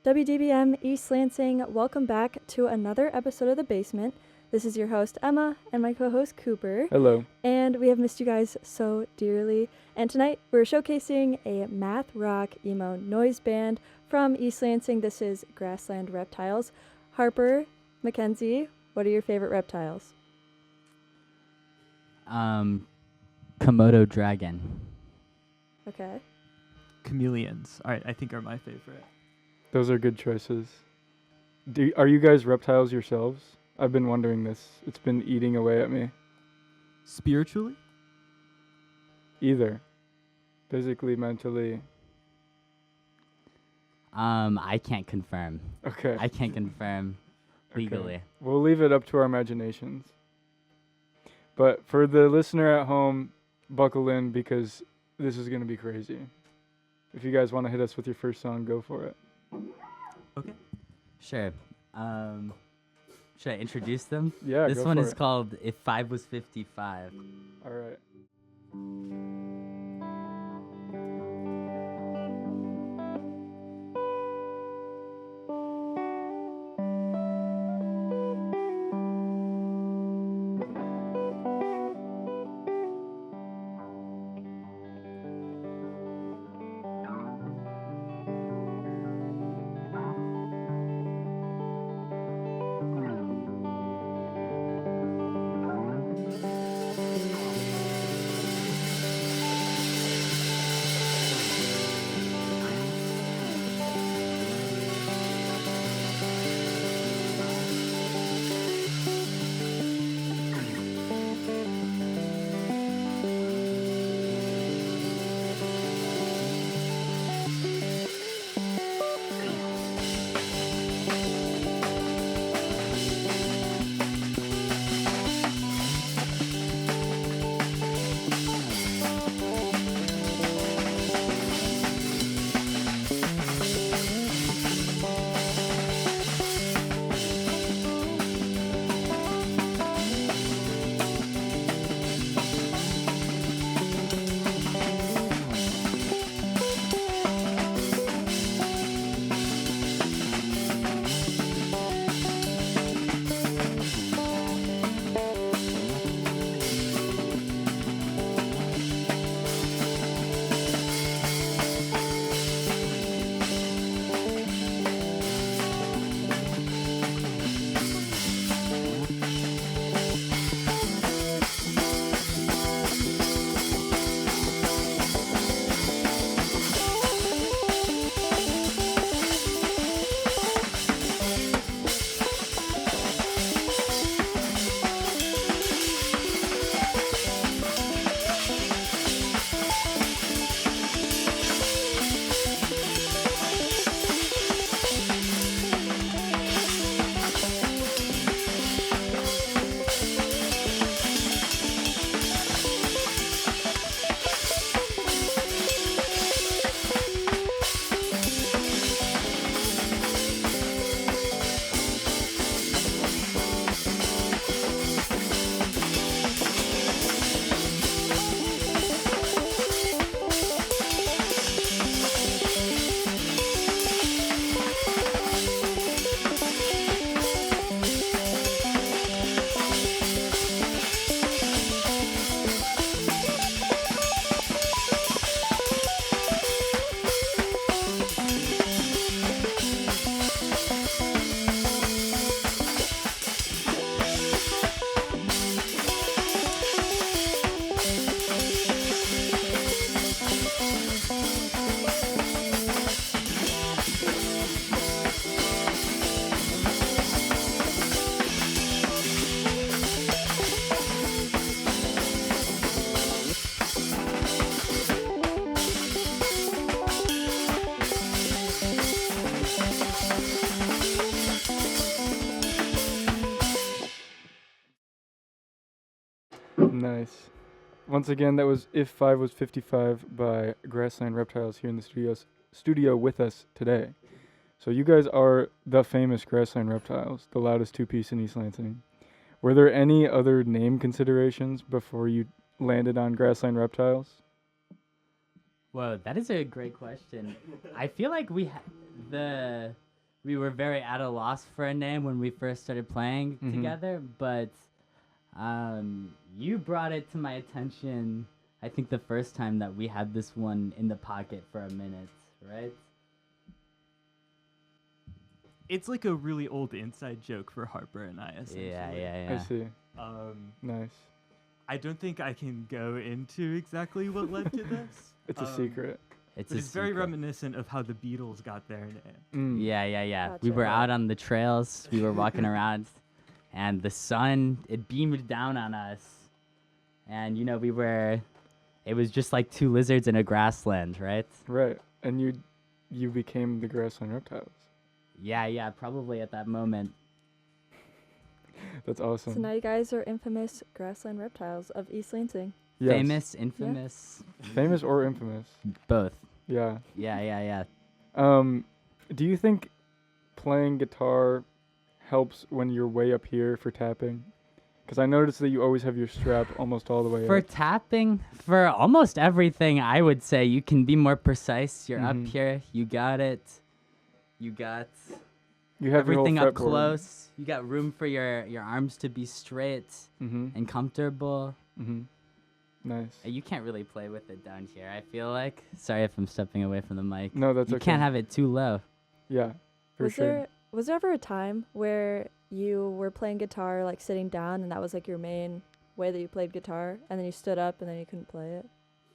WDBM East Lansing, welcome back to another episode of The Basement. This is your host, Emma, and my co-host, Cooper. Hello. And we have missed you guys so dearly. And tonight, we're showcasing a math rock emo noise band from East Lansing. This is Grassland Reptiles. Harper, Mackenzie, what are your favorite reptiles? Komodo dragon. Okay. Chameleons, I think are my favorite. Those are good choices. Are you guys reptiles yourselves? I've been wondering this. It's been eating away at me. Spiritually? Either. Physically, mentally. I can't confirm. Okay. I can't confirm legally. Okay. We'll leave it up to our imaginations. But for the listener at home, buckle in because this is going to be crazy. If you guys want to hit us with your first song, go for it. Okay. Sure. Should I introduce them? Yeah, This go one for is it. called If 5 Was 55. All right. Nice. Once again, that was If 5 Was 55 by Grassland Reptiles here in the studio with us today. So you guys are the famous Grassland Reptiles, the loudest two-piece in East Lansing. Were there any other name considerations before you landed on Grassland Reptiles? Whoa, that is a great question. I feel like the we were very at a loss for a name when we first started playing Mhm. together, but you brought it to my attention, I think the first time that we had this one in the pocket for a minute, right? It's like a really old inside joke for Harper and I, essentially. Yeah. I see. Nice. I don't think I can go into exactly what led to this. It's a secret. It's But a it's very secret. reminiscent of how the Beatles got their name. Yeah. We were Gotcha. out on the trails. We were walking around, and the sun, it beamed down on us. And, it was just like two lizards in a grassland, right? Right. And you became the Grassland Reptiles. Yeah, probably at that moment. That's awesome. So now you guys are infamous Grassland Reptiles of East Lansing. Yes. Famous, infamous, Famous or infamous? both. Yeah. Yeah. Do you think playing guitar helps when you're way up here for tapping? Because I noticed that you always have your strap almost all the way For up. tapping, for almost everything, I would say you can be more precise. You're up Mhm. here. You got it. You got You have everything your whole up fretboard. close. You got room for your arms to be straight Mhm. and comfortable. Mhm. Nice. You can't really play with it down here, I feel like. Sorry if I'm stepping away from the mic. No, that's You okay. can't have it too low. Yeah, for was sure. there ever a time where you were playing guitar like sitting down and that was like your main way that you played guitar, and then you stood up and then you couldn't play it?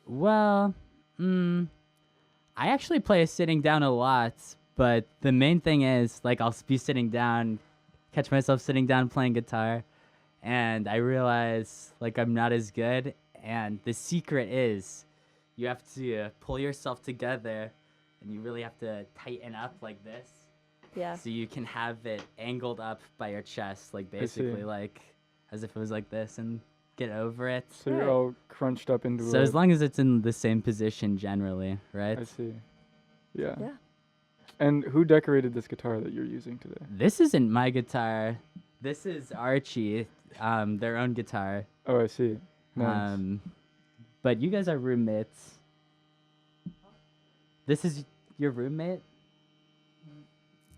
Well, I actually play sitting down a lot, but the main thing is, like, I'll be sitting down, catch myself sitting down playing guitar, and I realize, like, I'm not as good, and the secret is you have to pull yourself together, and you really have to tighten up like this, Yeah. so you can have it angled up by your chest, like, see. basically, like, as if it was like this, and get over it. So you're Right. all crunched up into So a... as long as it's in the same position generally, right? I see. Yeah. Yeah. And who decorated this guitar that you're using today? This isn't my guitar. This is Archie, their own guitar. Oh, I see. Nice. But you guys are roommates. This is your roommate?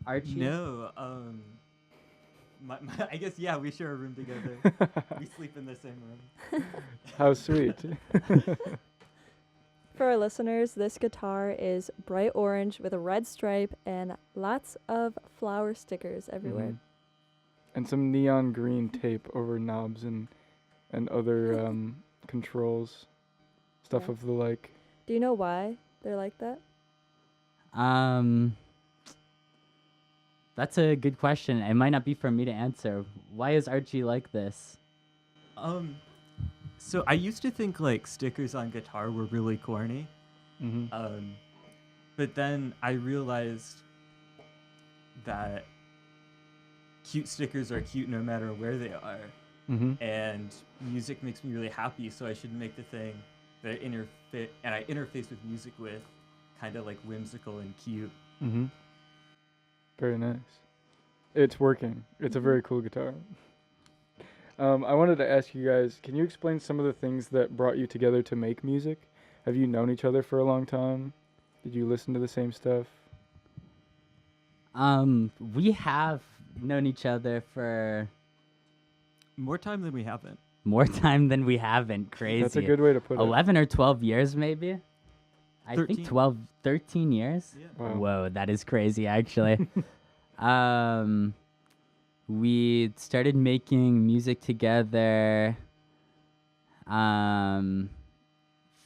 Archie? No, I guess, yeah, we share a room together. We sleep in the same room. How sweet. For our listeners, this guitar is bright orange with a red stripe and lots of flower stickers everywhere. Mhm. And some neon green tape over knobs and other controls, stuff Yeah. of the like. Do you know why they're like that? That's a good question. It might not be for me to answer. Why is Archie like this? So I used to think like stickers on guitar were really corny. Mm-hmm. But then I realized that cute stickers are cute no matter where they are. Mm-hmm. And music makes me really happy, so I should make the thing that I interface with music with kind of like whimsical and cute. Mm-hmm. Very nice. It's working. It's a very cool guitar. I wanted to ask you guys, can you explain some of the things that brought you together to make music? Have you known each other for a long time? Did you listen to the same stuff? We have known each other for More time than we haven't. more time than we haven't. Crazy. That's a good way to put it. 11 or 12 years, maybe? I 13. think 12, 13 years? Yeah. Wow. Whoa, that is crazy, actually. We started making music together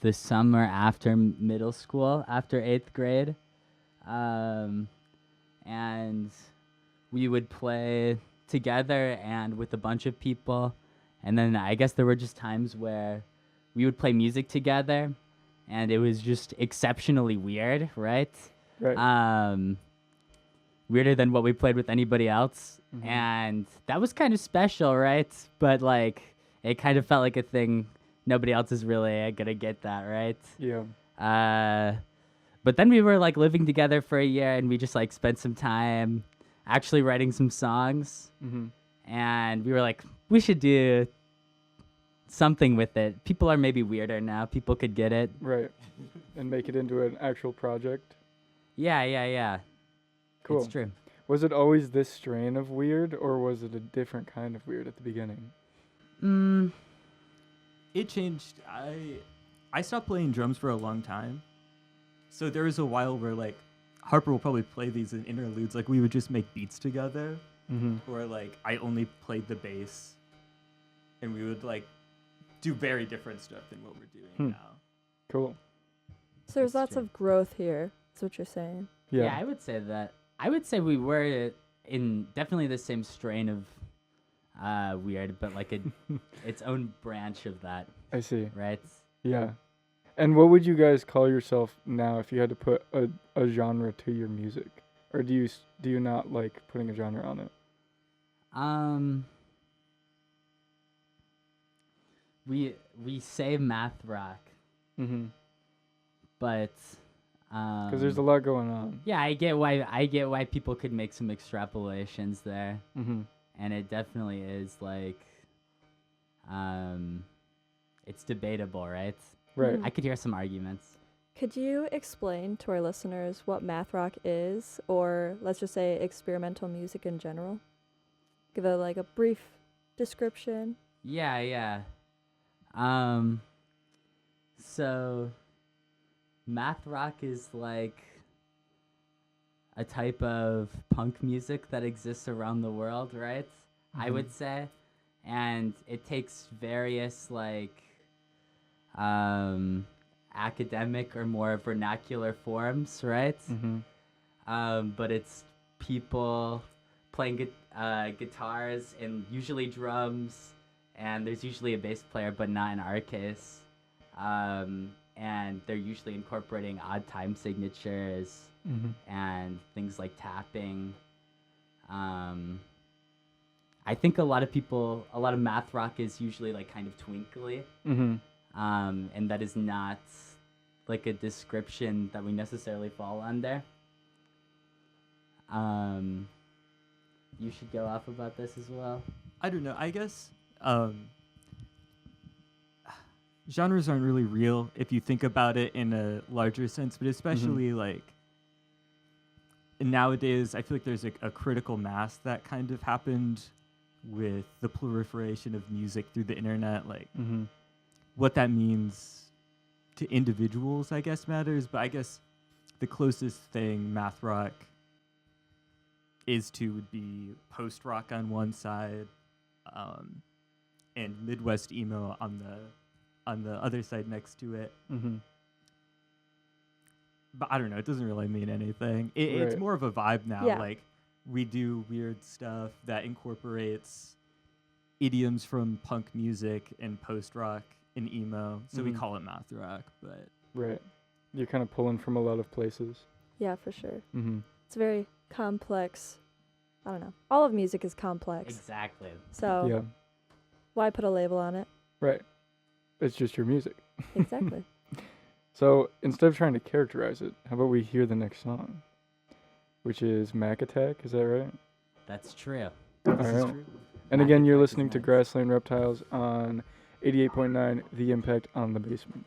the summer after middle school, after 8th grade. And we would play together and with a bunch of people. And then I guess there were just times where we would play music together and it was just exceptionally weird, right? Right. Weirder than what we played with anybody else. Mhm. And that was kind of special, right? But like, it kind of felt like a thing. Nobody else is really gonna get that, right? Yeah. But then we were like living together for a year and we just like spent some time actually writing some songs. Mm-hmm. And we were like, we should do something with it. People are maybe weirder now. People could get it. Right. And make it into an actual project. Yeah. Cool. It's true. Was it always this strain of weird, or was it a different kind of weird at the beginning? It changed. I stopped playing drums for a long time. So there was a while where like Harper will probably play these in interludes. Like we would just make beats together, or like I only played the bass, and we would like do very different stuff than what we're doing now. Cool. So there's That's lots true. of growth here. That's what you're saying. Yeah. I would say that. I would say we were in definitely the same strain of weird, but like its own branch of that, I see. right? Yeah. And what would you guys call yourself now if you had to put a genre to your music? Or do you not like putting a genre on it? We say math rock, but Because there's a lot going on. yeah, I get why people could make some extrapolations there, and it definitely is like it's debatable, right? Right. I could hear some arguments. Could you explain to our listeners what math rock is, or let's just say experimental music in general? Give it like a brief description. Yeah. So math rock is like a type of punk music that exists around the world, right? I would say. And it takes various like academic or more vernacular forms, right? But it's people playing guitars and usually drums, and there's usually a bass player, but not in our case. And they're usually incorporating odd time signatures and things like tapping. I think a lot of math rock is usually like kind of twinkly. And that is not like a description that we necessarily fall under. You should go off about this as well. I don't know. I guess genres aren't really real if you think about it in a larger sense, but especially like nowadays, I feel like there's a critical mass that kind of happened with the proliferation of music through the internet. Like what that means to individuals, I guess, matters. But I guess the closest thing math rock is to would be post rock on one side, and Midwest emo on the other side next to it. But I don't know. It doesn't really mean anything. It's Right. more of a vibe now. Yeah. Like we do weird stuff that incorporates idioms from punk music and post rock and emo. So we call it math rock. But Right. You're kind of pulling from a lot of places. Yeah, for sure. It's very complex. I don't know. All of music is complex. Exactly. So Yeah. why put a label on it? Right. It's just your music. Exactly. So instead of trying to characterize it, how about we hear the next song, which is Mac Attack? Is that right? That's true. All this is right. true. And Mac again, you're Attack is listening to nice. Grassland Reptiles on 88.9, The Impact on the Basement.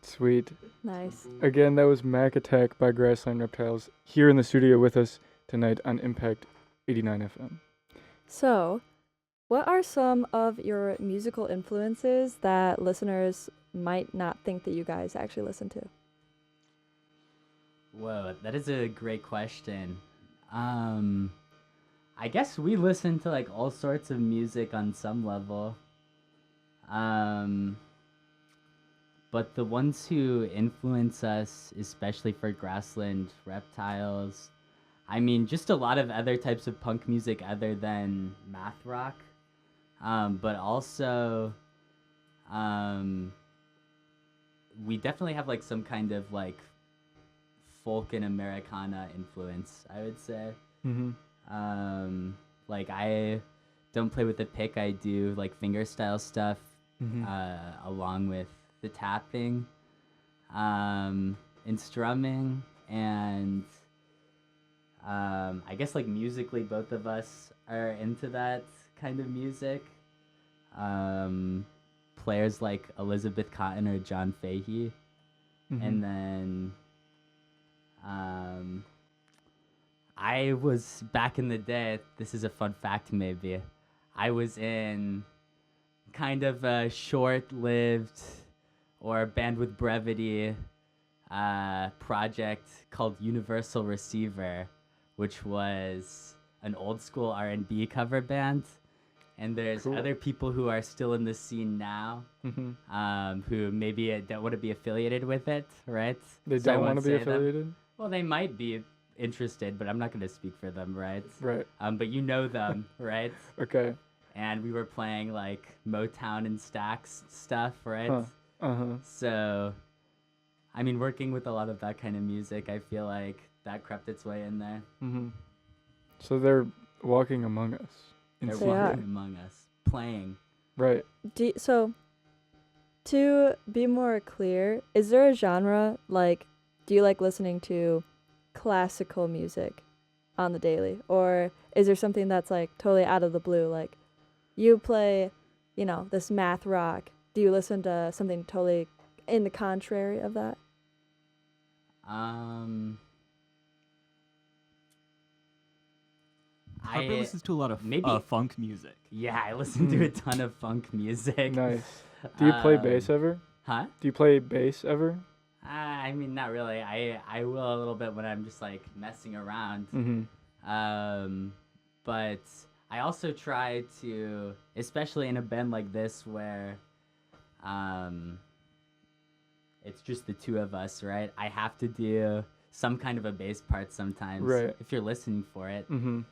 Sweet. Nice. Again, that was Mac Attack by Grassland Reptiles here in the studio with us tonight on Impact 89 FM. So, what are some of your musical influences that listeners might not think that you guys actually listen to? Whoa, that is a great question. I guess we listen to like all sorts of music on some level. But the ones who influence us, especially for Grassland Reptiles, I mean, just a lot of other types of punk music other than math rock. But also, we definitely have like some kind of like folk and Americana influence, I would say. Mm-hmm. Like I don't play with a pick, I do like fingerstyle stuff, along with the tapping, and strumming, and I guess like musically both of us are into that kind of music. Players like Elizabeth Cotton or John Fahey, and then I was back in the day, this is a fun fact maybe, I was in kind of a short-lived or band with brevity project called Universal Receiver, which was an old school R&B cover band. And there's Cool. other people who are still in the scene now, who maybe don't want to be affiliated with it, right? They So I don't want won't to be say them. affiliated? Well, they might be interested, but I'm not going to speak for them, right? Right. But you know them, right? Okay. And we were playing like Motown and Stax stuff, right? Huh. Uh-huh. So, I mean, working with a lot of that kind of music, I feel like that crept its way in there. So they're walking among us. in They're They secret. are. walking among us, playing. Right. So, to be more clear, is there a genre, like, do you like listening to classical music on the daily? Or is there something that's, like, totally out of the blue? Like, you play, this math rock. Do you listen to something totally in the contrary of that? Harper listens to a lot of maybe- funk music. Yeah, I listen to a ton of funk music. Nice. Do you play bass Um, ever? Huh? Do you play bass ever? I mean, not really. I will a little bit when I'm just like messing around. But I also try to, especially in a band like this where it's just the two of us, right? I have to do some kind of a bass part sometimes. Right. If you're listening for it. You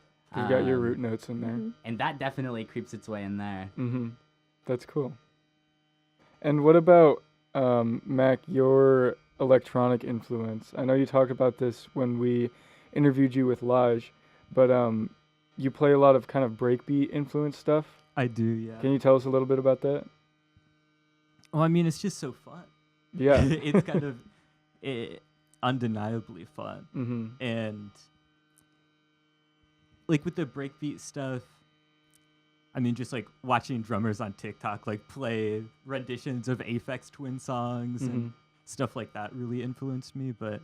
got your root notes in there. Mhm. And that definitely creeps its way in there. That's cool. And what about, Mac, your electronic influence? I know you talked about this when we interviewed you with Laj, but you play a lot of kind of breakbeat influence stuff. I do, yeah. Can you tell us a little bit about that? Well, I mean, it's just so fun. Yeah. It's kind of undeniably fun. And like with the breakbeat stuff, I mean, just like watching drummers on TikTok like play renditions of Aphex Twin songs and stuff like that really influenced me. But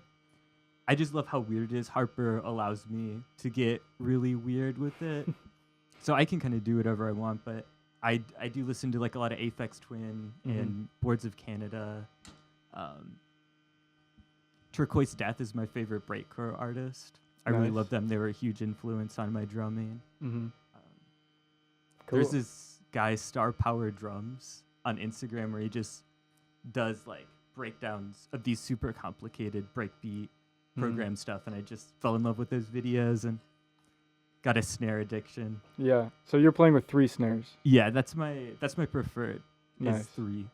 I just love how weird it is. Harper allows me to get really weird with it. So I can kind of do whatever I want, but I do listen to like a lot of Aphex Twin and Boards of Canada. Turquoise Death is my favorite breakcore artist. I really love them. They were a huge influence on my drumming. Cool. There's this guy, Star Power Drums, on Instagram where he just does like breakdowns of these super complicated breakbeat program stuff, and I just fell in love with those videos and got a snare addiction. Yeah. So you're playing with 3 snares. Yeah, that's my preferred. Nice. Is 3.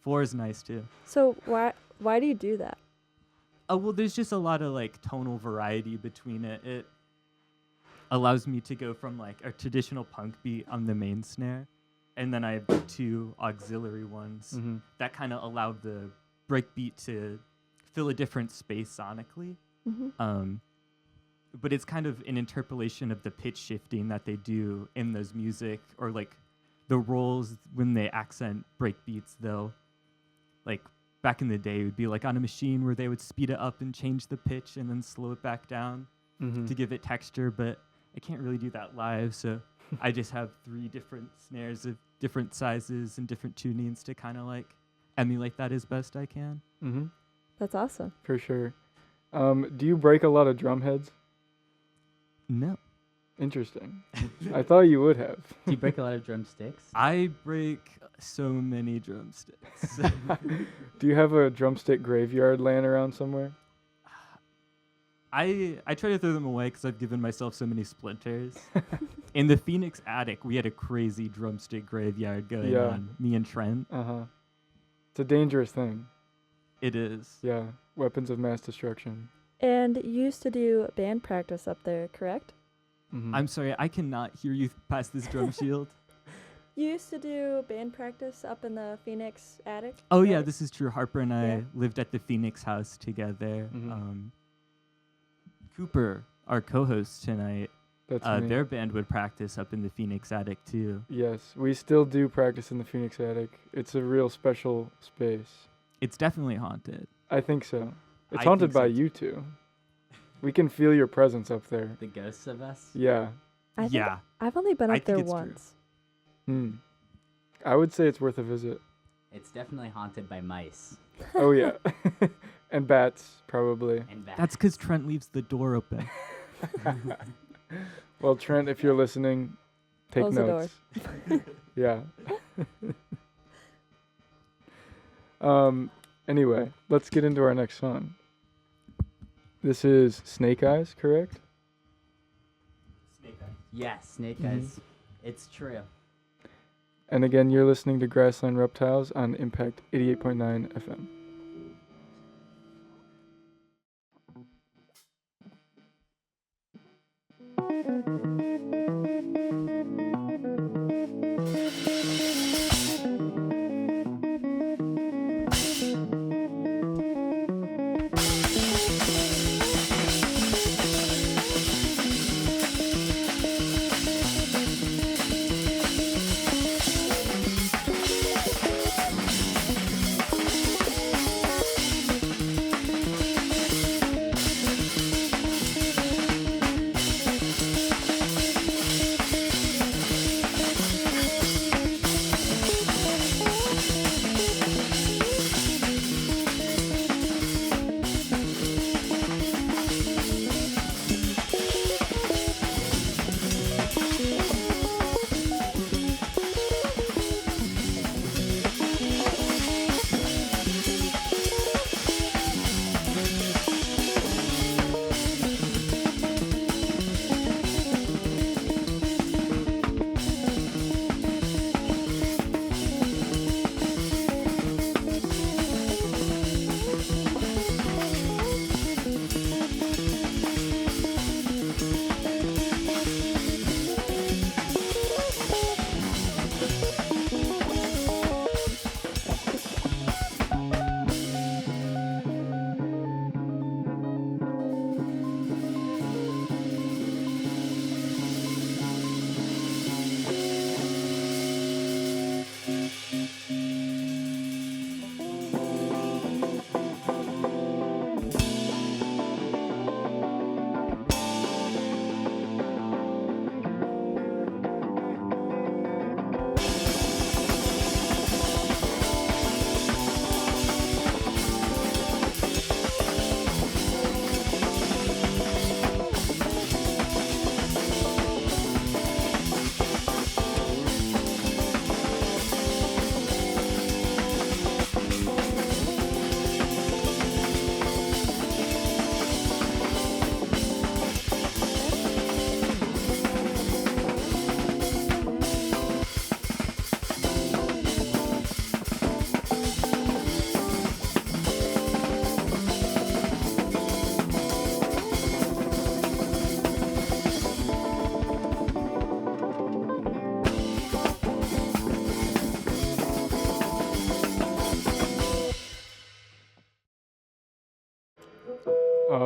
4 is nice too. So why do you do that? Oh, well, there's just a lot of like tonal variety between it. It allows me to go from like a traditional punk beat on the main snare, and then I have the 2 auxiliary ones that kind of allow the breakbeat to fill a different space sonically. But it's kind of an interpolation of the pitch shifting that they do in those music, or like the rolls when they accent breakbeats. They'll like back in the day, it would be like on a machine where they would speed it up and change the pitch and then slow it back down to give it texture. But I can't really do that live, so I just have 3 different snares of different sizes and different tunings to kind of like emulate that as best I can. That's awesome. For sure. Do you break a lot of drum heads? No. Interesting. I thought you would have. Do you break a lot of drumsticks? I break so many drumsticks. Do you have a drumstick graveyard laying around somewhere? I try to throw them away because I've given myself so many splinters. In the Phoenix attic, we had a crazy drumstick graveyard going on, me and Trent. It's a dangerous thing. It is. Yeah, weapons of mass destruction. And you used to do band practice up there, correct? I'm sorry, I cannot hear you past this drum shield. You used to do band practice up in the Phoenix attic? Oh, right? yeah, this is true. Harper and I lived at the Phoenix house together. Cooper, our co-host tonight, That's me. their band would practice up in the Phoenix attic, too. Yes, we still do practice in the Phoenix attic. It's a real special space. It's definitely haunted. I think so. It's I haunted think so by too. you two. We can feel your presence up there. The ghosts of us? Yeah. I think Yeah. I've only been I up there think it's true. once. I would say it's worth a visit. It's definitely haunted by mice Oh, yeah. And bats, probably. and bats. That's because Trent leaves the door open. Well, Trent, if you're listening, take Close the door. notes. Yeah. Anyway, let's get into our next song. This is Snake Eyes, correct? Snake Eyes. Yes, snake eyes. It's true. And again, you're listening to Grassland Reptiles on Impact 88.9 FM.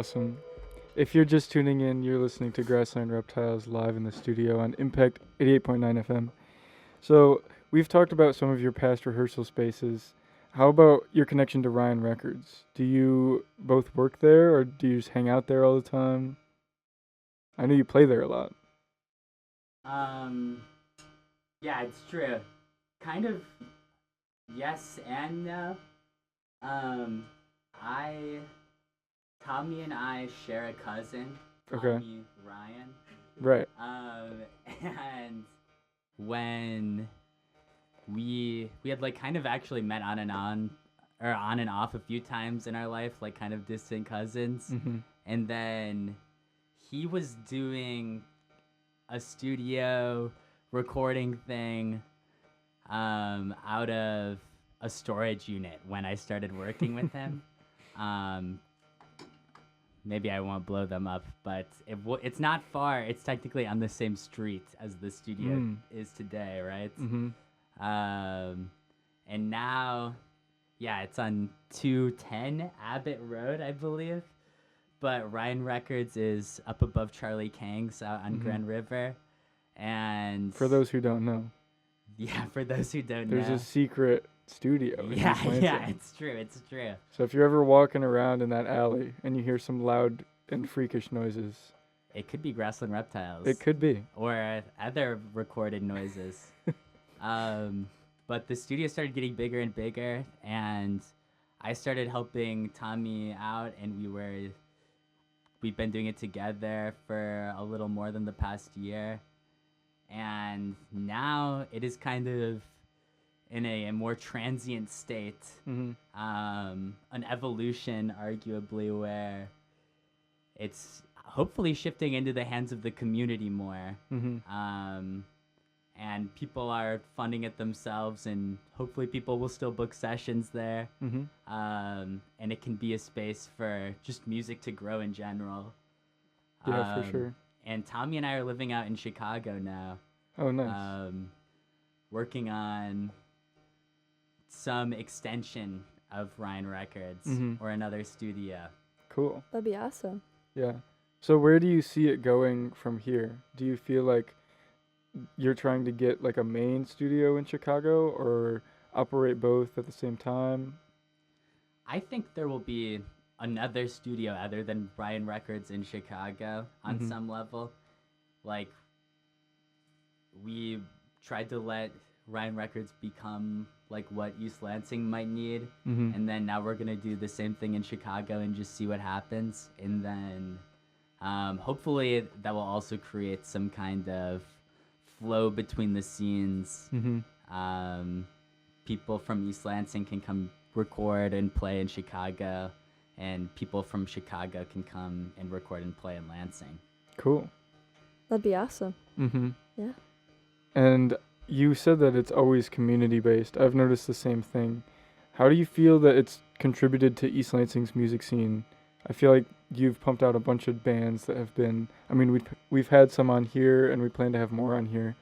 Awesome. If you're just tuning in, you're listening to Grassland Reptiles live in the studio on Impact 88.9 FM. So we've talked about some of your past rehearsal spaces. How about your connection to Ryan Records? Do you both work there, or do you just hang out there all the time? I know you play there a lot. Yeah, it's true. Kind of yes and no. Tommy and I share a cousin. Okay. Tommy Ryan. Right. And when we had like kind of actually met on and off a few times in our life, like kind of distant cousins. Mm-hmm. And then he was doing a studio recording thing out of a storage unit when I started working with him. Maybe I won't blow them up, but it's not far. It's technically on the same street as the studio is today, right? Mm-hmm. And now, yeah, it's on 210 Abbott Road, I believe. But Ryan Records is up above Charlie Kang's out on Grand River. And for those who don't know. Yeah, for those who don't know. There's a secret studio. Yeah, it's true. So if you're ever walking around in that alley and you hear some loud and freakish noises, it could be Grassland Reptiles. It could be. Or other recorded noises. But the studio started getting bigger and bigger, and I started helping Tommy out, and we've been doing it together for a little more than the past year. And now it is kind of in a more transient state, an evolution, arguably, where it's hopefully shifting into the hands of the community more. And people are funding it themselves, and hopefully people will still book sessions there. And it can be a space for just music to grow in general. Yeah, for sure. And Tommy and I are living out in Chicago now. Oh, nice. Working on some extension of Ryan Records or another studio. Cool. That'd be awesome. Yeah. So where do you see it going from here? Do you feel like you're trying to get like a main studio in Chicago, or operate both at the same time? I think there will be another studio other than Ryan Records in Chicago on some level. Like, we tried to let Ryan Records become like what East Lansing might need, and then now we're gonna do the same thing in Chicago and just see what happens. And then hopefully that will also create some kind of flow between the scenes. People from East Lansing can come record and play in Chicago, and people from Chicago can come and record and play in Lansing. Cool. That'd be awesome. Yeah. And you said that it's always community-based. I've noticed the same thing. How do you feel that it's contributed to East Lansing's music scene? I feel like you've pumped out a bunch of bands that have been, I mean, we've had some on here, and we plan to have more on here.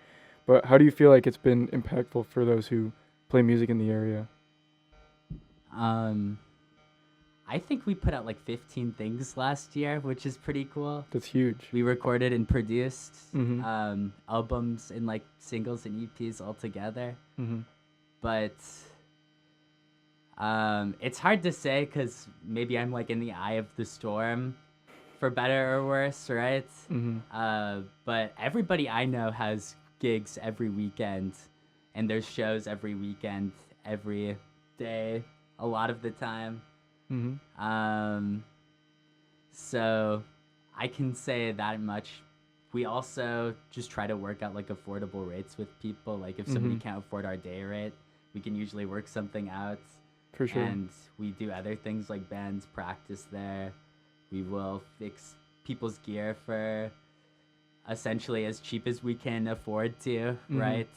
But how do you feel like it's been impactful for those who play music in the area? I think we put out like 15 things last year, which is pretty cool. That's huge. We recorded and produced albums and like singles and EPs all together. But it's hard to say because maybe I'm like in the eye of the storm, for better or worse, right? But everybody I know has gigs every weekend, and there's shows every weekend, every day, a lot of the time. So I can say that much. We also just try to work out like affordable rates with people. Like if somebody can't afford our day rate, we can usually work something out. For sure. And we do other things like bands practice there. We will fix people's gear for essentially as cheap as we can afford to, right?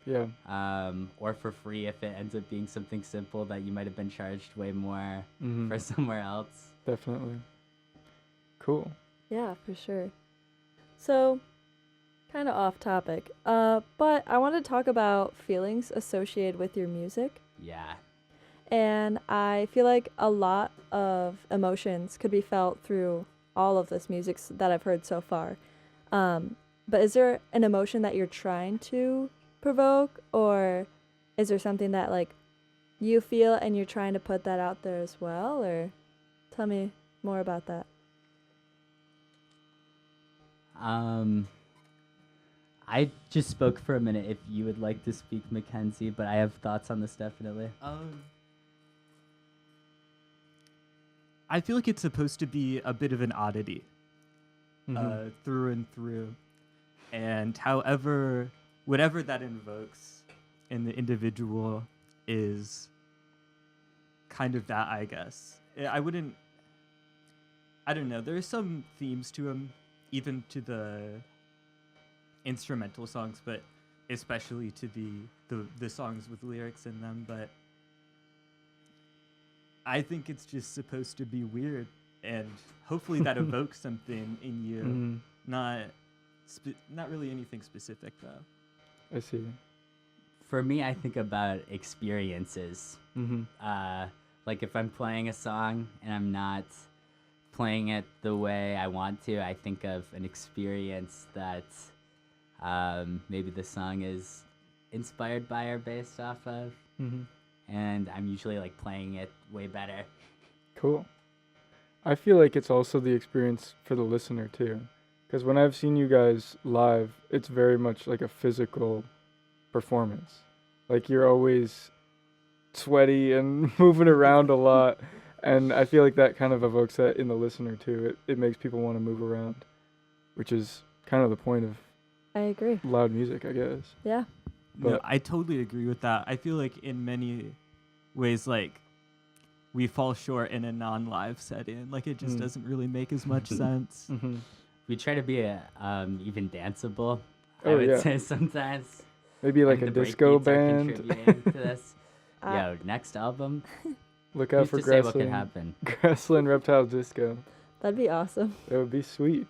Yeah. Or for free if it ends up being something simple that you might have been charged way more for somewhere else. Definitely. Cool. Yeah, for sure. So, kind of off topic, but I want to talk about feelings associated with your music. Yeah. And I feel like a lot of emotions could be felt through all of this music that I've heard so far. But is there an emotion that you're trying to provoke, or is there something that like you feel and you're trying to put that out there as well? Or tell me more about that. I just spoke for a minute if you would like to speak, Mackenzie, but I have thoughts on this definitely. I feel like it's supposed to be a bit of an oddity through and through. And whatever that invokes in the individual is kind of that, I guess. I don't know. There's some themes to them, even to the instrumental songs, but especially to the songs with lyrics in them. But I think it's just supposed to be weird, and hopefully that evokes something in you. Not really anything specific, though. I see. For me, I think about experiences. Like if I'm playing a song and I'm not playing it the way I want to, I think of an experience that maybe the song is inspired by or based off of. And I'm usually like playing it way better. Cool. I feel like it's also the experience for the listener too. Because when I've seen you guys live, it's very much like a physical performance. Like you're always sweaty and moving around a lot. And I feel like that kind of evokes that in the listener too. It makes people want to move around, which is kind of the point of I agree. loud music, I guess. Yeah. But No, I totally agree with that. I feel like in many ways, like, we fall short in a non-live setting. Like, it just doesn't really make as much sense. We try to be even danceable, I Oh, would yeah. say sometimes. Maybe like I a think the disco breakbeats are band. contributing to this. Yo, next album, Look out who's for to say what could Grassland, happen? Grassland Reptiles Disco. That'd be awesome. That would be sweet.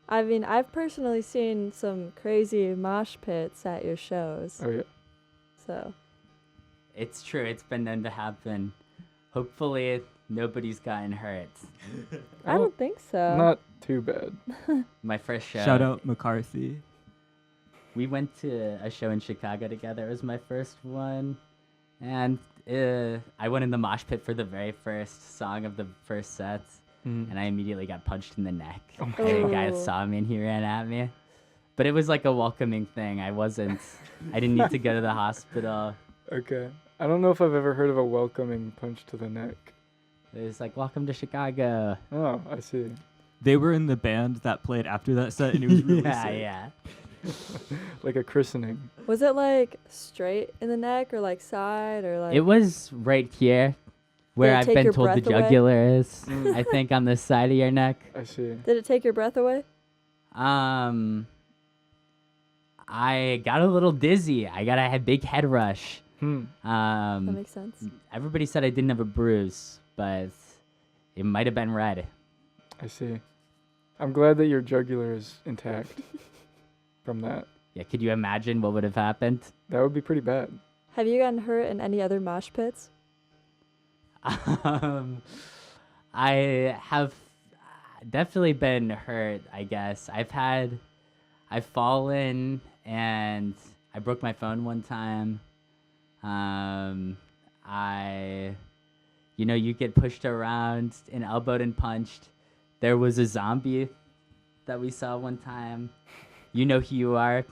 I mean, I've personally seen some crazy mosh pits at your shows. Oh, yeah. So, It's true. It's been known to happen. Hopefully, nobody's gotten hurt. I don't think so. Not too bad. My first show. Shout out McCarthy. We went to a show in Chicago together. It was my first one. And I went in the mosh pit for the very first song of the first set. And I immediately got punched in the neck. And a guy Oh. saw me and he ran at me. But it was like a welcoming thing. I didn't need to go to the hospital. Okay. I don't know if I've ever heard of a welcoming punch to the neck. It was like, welcome to Chicago. Oh, I see. They were in the band that played after that set, and it was really sick. Yeah. Like a christening. Was it like straight in the neck or like side or like? It was right here where Did it I've take been your told the breath away? jugular is. I think on the side of your neck. I see. Did it take your breath away? I got a little dizzy. I got a big head rush. That makes sense. Everybody said I didn't have a bruise, but it might have been red. I see. I'm glad that your jugular is intact from that. Yeah, could you imagine what would have happened? That would be pretty bad. Have you gotten hurt in any other mosh pits? I have definitely been hurt, I guess. I've fallen and I broke my phone one time. You get pushed around and elbowed and punched. There was a zombie that we saw one time. You know who you are.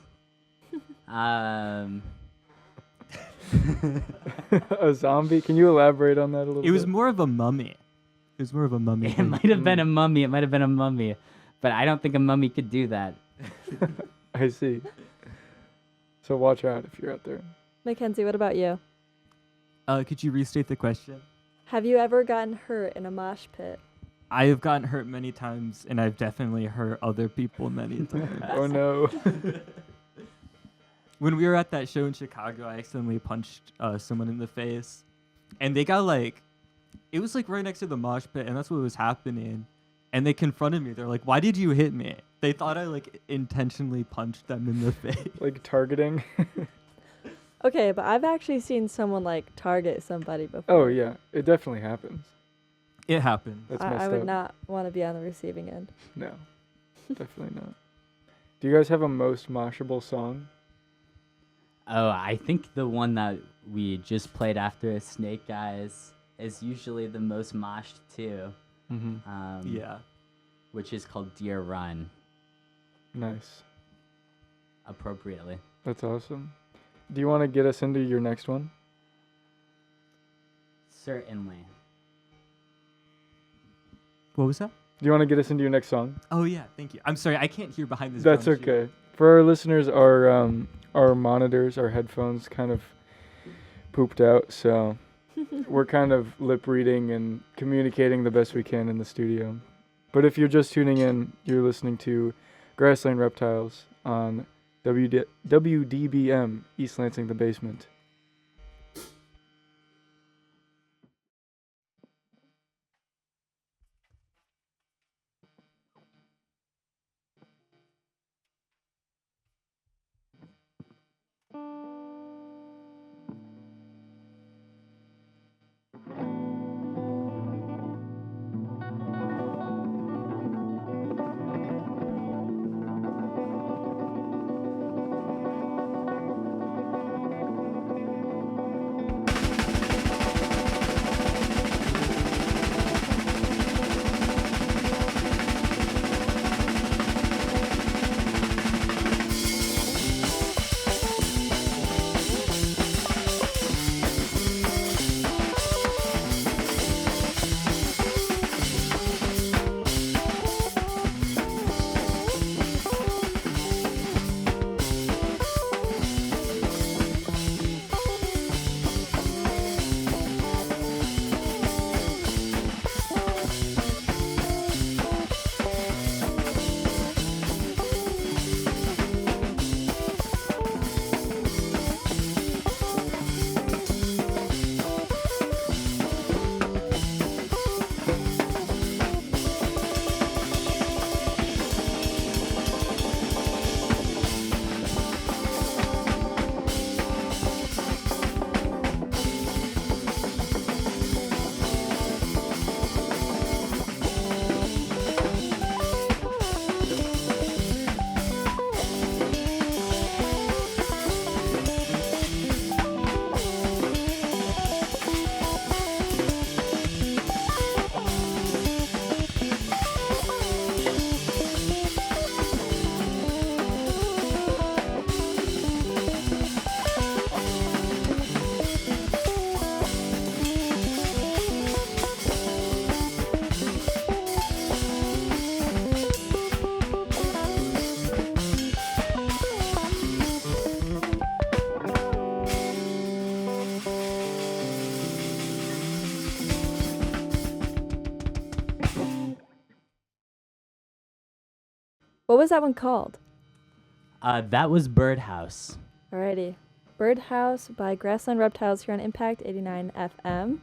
A zombie? Can you elaborate on that a little bit? It was more of a mummy. It might have been a mummy. It might have been a mummy. But I don't think a mummy could do that. I see. So watch out if you're out there. Mackenzie, what about you? Could you restate the question? Have you ever gotten hurt in a mosh pit? I have gotten hurt many times, and I've definitely hurt other people many times. Oh no. When we were at that show in Chicago, I accidentally punched someone in the face, and they got it was right next to the mosh pit, and that's what was happening. And they confronted me. They're like, "Why did you hit me?" They thought I intentionally punched them in the face. Like targeting. Okay, but I've actually seen someone like target somebody before. Oh yeah, it definitely happens. It happened. That's I messed would up. not want to be on the receiving end. No, definitely not. Do you guys have a most moshable song? Oh, I think the one that we just played after Snake Eyes is usually the most moshed too. Mm-hmm. Yeah. Which is called Deer Run, Nice. appropriately. That's awesome. Do you want to get us into your next one? Certainly. What was that? Do you want to get us into your next song? Oh yeah, thank you. I'm sorry, I can't hear behind this. That's drum sheet. okay. For our listeners, our monitors, our headphones kind of pooped out, so we're kind of lip reading and communicating the best we can in the studio. But if you're just tuning in, you're listening to Grassland Reptiles on WDBM, East Lansing the Basement. What was that one called? That was Birdhouse. Alrighty. Birdhouse by Grassland Reptiles here on Impact 89 FM.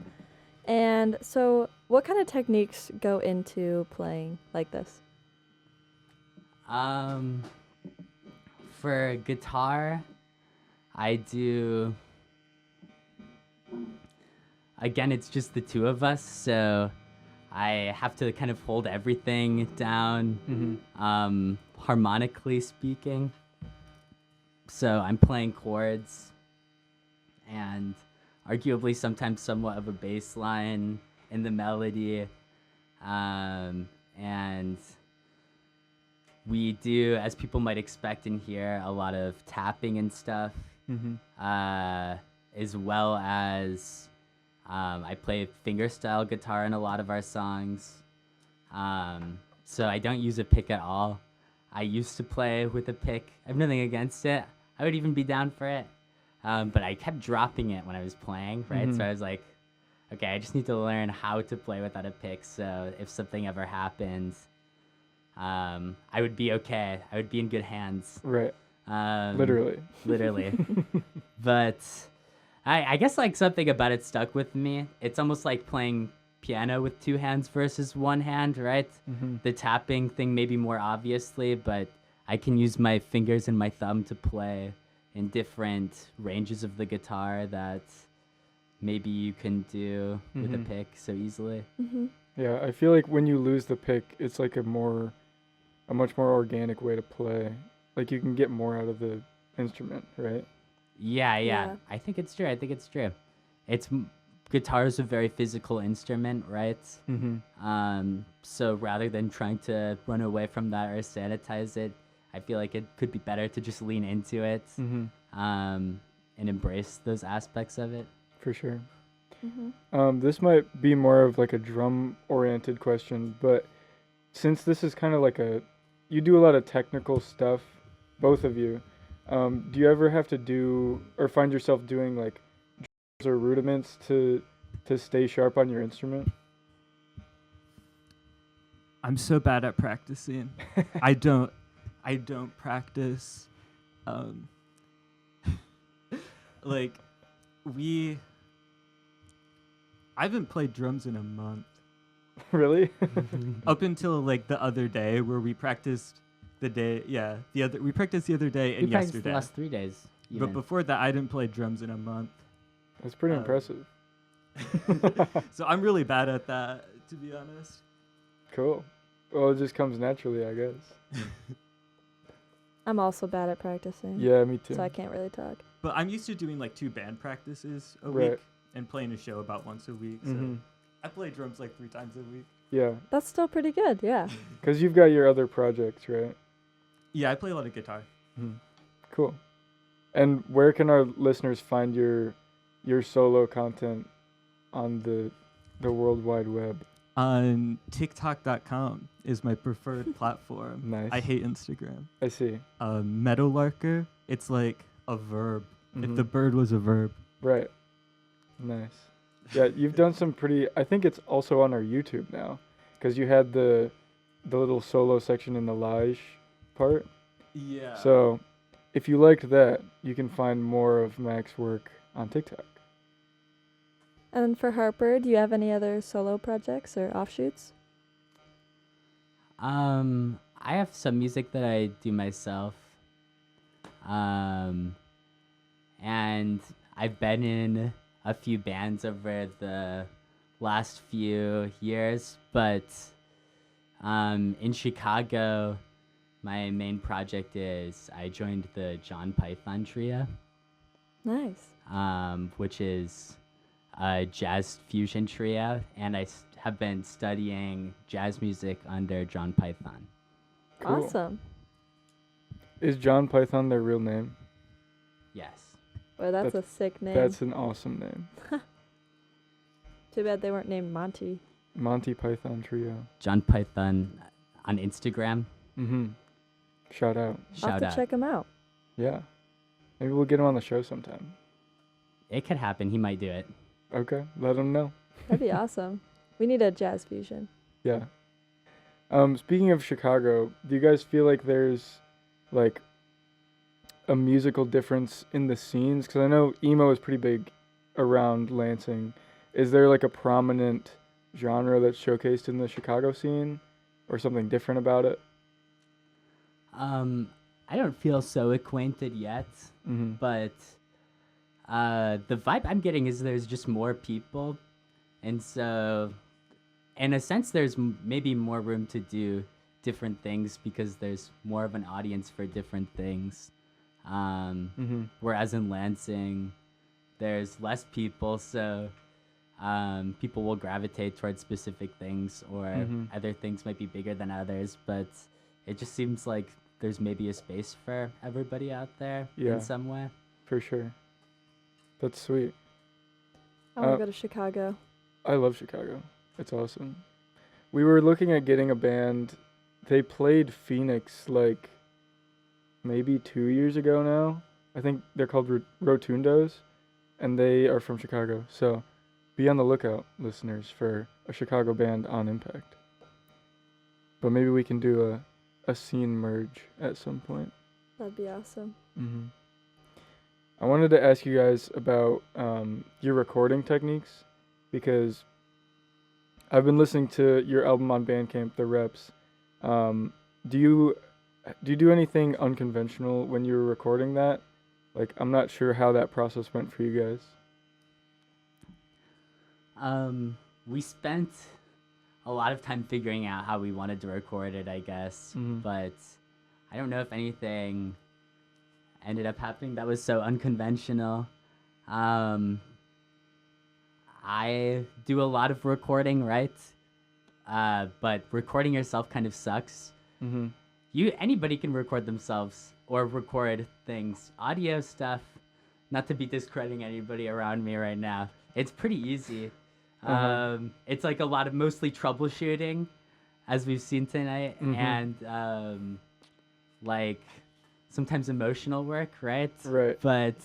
And so, what kind of techniques go into playing like this? For guitar, I do. Again, it's just the two of us, so I have to kind of hold everything down, harmonically speaking. So I'm playing chords and arguably sometimes somewhat of a bass line in the melody. And we do, as people might expect in here, a lot of tapping and stuff, as well as I play fingerstyle guitar in a lot of our songs. So I don't use a pick at all. I used to play with a pick. I have nothing against it. I would even be down for it. But I kept dropping it when I was playing, right? So I was like, okay, I just need to learn how to play without a pick. So if something ever happens, I would be okay. I would be in good hands. Right. Literally. But I guess like something about it stuck with me. It's almost like playing piano with two hands versus one hand, right? The tapping thing maybe more obviously, but I can use my fingers and my thumb to play in different ranges of the guitar that maybe you can do with a pick so easily. Yeah, I feel like when you lose the pick, it's like a much more organic way to play. Like you can get more out of the instrument, right? Yeah. I think it's true. Guitar is a very physical instrument, right? So rather than trying to run away from that or sanitize it, I feel like it could be better to just lean into it and embrace those aspects of it. For sure. This might be more of like a drum-oriented question, but since this is kind of like you do a lot of technical stuff, both of you. Do you ever have to do or find yourself doing like drills or rudiments to stay sharp on your instrument? I'm so bad at practicing. I don't practice. Like I haven't played drums in a month. Really? Up until like the other day where we practiced we practiced the other day and We practiced yesterday. the last 3 days. But before that, I didn't play drums in a month. That's pretty impressive. So I'm really bad at that, to be honest. Cool. Well, it just comes naturally, I guess. I'm also bad at practicing. Yeah, me too. So I can't really talk. But I'm used to doing like 2 band practices a Right. week and playing a show about once a week. So I play drums like 3 times a week. Yeah, That's still pretty good, yeah. because you've got your other projects, right? Yeah, I play a lot of guitar. Cool. And where can our listeners find your solo content on the World Wide Web? On TikTok.com is my preferred platform. Nice. I hate Instagram. I see. Meadowlarker, it's like a verb. If the bird was a verb. Right. Nice. Yeah, you've done some pretty. I think it's also on our YouTube now, because you had the little solo section in the Lige part. Yeah. So, if you liked that, you can find more of Mac's work on TikTok. And for Harper, do you have any other solo projects or offshoots? I have some music that I do myself. And I've been in a few bands over the last few years, but in Chicago, my main project is I joined the John Python Trio, Nice. which is a jazz fusion trio, and I have been studying jazz music under John Python. Cool. Awesome. Is John Python their real name? Yes. Well, that's a sick name. That's an awesome name. Too bad they weren't named Monty. Monty Python Trio. John Python on Instagram. Shout out. I'll Shout have to out. check them out. Yeah. Maybe we'll get him on the show sometime. It could happen. He might do it. Okay, let him know. That'd be awesome. We need a jazz fusion. Yeah. Speaking of Chicago, do you guys feel like there's like a musical difference in the scenes? Because I know emo is pretty big around Lansing. Is there like a prominent genre that's showcased in the Chicago scene, or something different about it? I don't feel so acquainted yet, but the vibe I'm getting is there's just more people, and so in a sense there's maybe more room to do different things because there's more of an audience for different things. Whereas in Lansing, there's less people, so people will gravitate towards specific things, or other things might be bigger than others, but it just seems like there's maybe a space for everybody out there in some way. For sure. That's sweet. I want to go to Chicago. I love Chicago. It's awesome. We were looking at getting a band. They played Phoenix like maybe 2 years ago now. I think they're called Rotundos, and they are from Chicago. So be on the lookout, listeners, for a Chicago band on Impact. But maybe we can do a scene merge at some point. That'd be awesome. I wanted to ask you guys about your recording techniques, because I've been listening to your album on Bandcamp, The Reps. Do you do anything unconventional when you're recording that? Like, I'm not sure how that process went for you guys. We spent a lot of time figuring out how we wanted to record it, I guess. But I don't know if anything ended up happening that was so unconventional. I do a lot of recording, right? But recording yourself kind of sucks. Anybody can record themselves or record things. Audio stuff, not to be discrediting anybody around me right now, it's pretty easy. It's like a lot of mostly troubleshooting, as we've seen tonight, and like sometimes emotional work, right? Right. But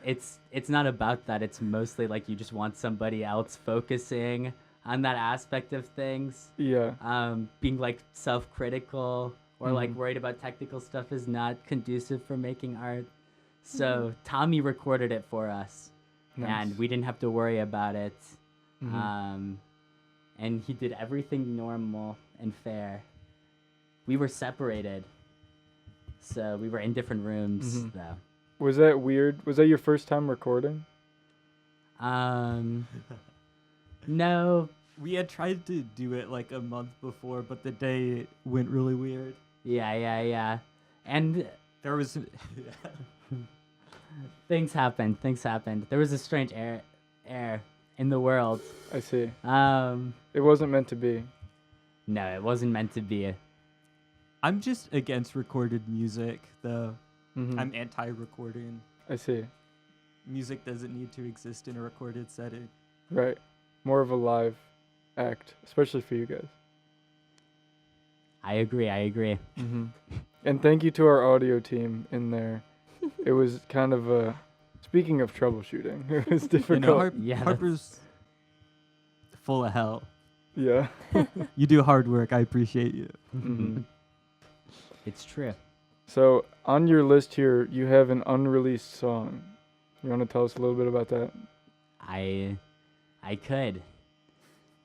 it's not about that. It's mostly like you just want somebody else focusing on that aspect of things. Yeah. Being like self-critical or like worried about technical stuff is not conducive for making art. So Tommy recorded it for us. Nice. And we didn't have to worry about it. And he did everything normal and fair. We were separated. So we were in different rooms, though. Was that weird? Was that your first time recording? No. We had tried to do it like a month before, but the day went really weird. Yeah. And There was... things happened. There was a strange air in the world. I see. It wasn't meant to be. No, it wasn't meant to be. I'm just against recorded music, though. I'm anti-recording. I see. Music doesn't need to exist in a recorded setting. Right. More of a live act, especially for you guys. I agree. And thank you to our audio team in there. It was kind of a... Speaking of troubleshooting, it was difficult. Harper's full of hell. Yeah. You do hard work. I appreciate you. It's true. So, on your list here, you have an unreleased song. You want to tell us a little bit about that? I could.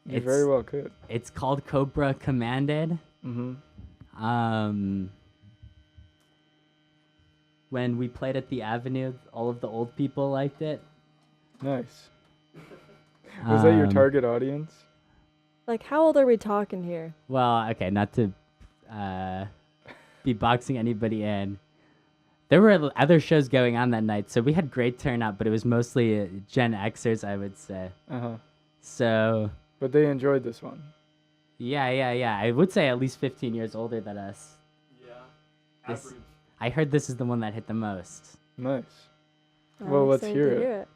You very well could. It's called Cobra Commanded. When we played at the Avenue, all of the old people liked it. Nice. Was that your target audience? Like, how old are we talking here? Well, okay, not to be boxing anybody in. There were other shows going on that night, so we had great turnout, but it was mostly Gen Xers, I would say. So... But they enjoyed this one. Yeah. I would say at least 15 years older than us. Yeah. I heard this is the one that hit the most. Nice. I'm Well, let's excited hear to it.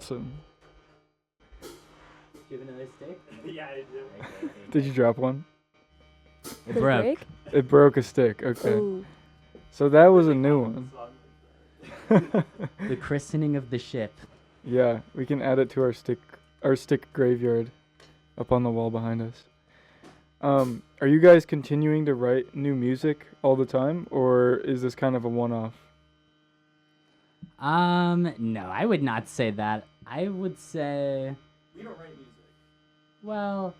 Awesome. Do you have another stick? Yeah, I do. Okay. Did you drop one? It Did broke. it break? It broke a stick. Okay. Ooh. So that was a new one. The christening of the ship. Yeah, we can add it to our stick graveyard up on the wall behind us. Are you guys continuing to write new music all the time, or is this kind of a one-off? No, I would not say that. I would say, We don't write music. well,